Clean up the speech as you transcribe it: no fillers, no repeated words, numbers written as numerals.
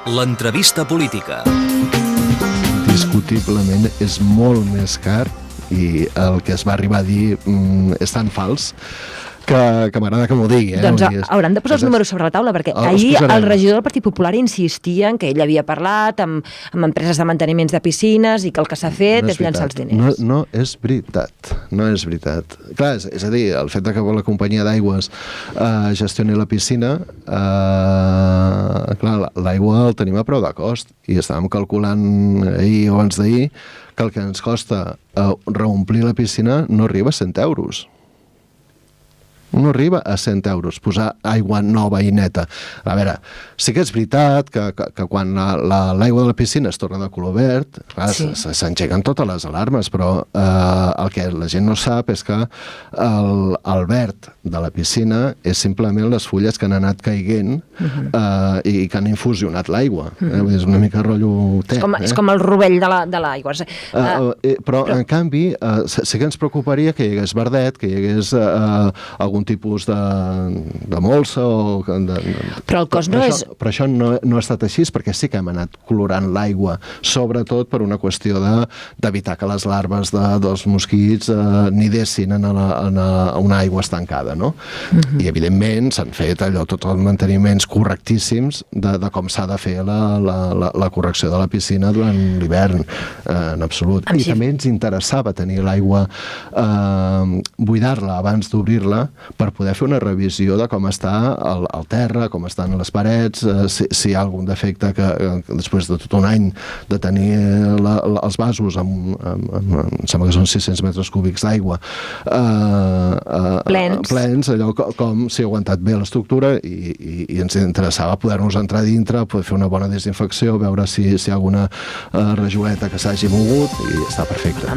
L'entrevista política. Discutiblement és molt més car i el que es va arribar a dir és tan fals que m'agrada que m'ho digui. Doncs hauran de posar els números sobre la taula, perquè ahir el regidor del Partit Popular insistia en que ell havia parlat amb empreses de manteniments de piscines i que el que s'ha fet és llançar els diners. No és veritat, no és veritat. Clar, és a dir, el fet que la companyia d'aigües gestioni la piscina, clar, l'aigua el tenim a preu de cost i estàvem calculant ahir o abans d'ahir que el que ens costa reomplir la piscina no arriba a 100 euros. No arriba a 100 euros, posar aigua nova i neta. A veure, sí que és veritat que quan l'aigua de la piscina es torna de color verd, s'engeguen totes les alarmes, però el que la gent no sap és que el verd de la piscina és simplement les fulles que han anat caiguent i que han infusionat l'aigua. És una mica rotllo té. És com el rovell de l'aigua. Però, en canvi, sí que ens preocuparia que hi hagués verdet, que hi hagués algun tipus de molsa però el cost no és... Però això no ha estat així, perquè sí que hem anat colorant l'aigua, sobretot per una qüestió d'evitar que les larves dels mosquits nidessin en una aigua estancada, no? I evidentment s'han fet tots els manteniments correctíssims de com s'ha de fer la correcció de la piscina durant l'hivern, en absolut. I també ens interessava tenir l'aigua, buidar-la abans d'obrir-la, per poder fer una revisió de com està el terra, com estan les parets, si hi ha algun defecte que després de tot un any de tenir els vasos em sembla que són 600 metres cúbics d'aigua plens, allò com si ha aguantat bé l'estructura i ens interessava poder-nos entrar dintre, poder fer una bona desinfecció, veure si hi ha alguna rajoleta que s'hagi mogut i està perfecte.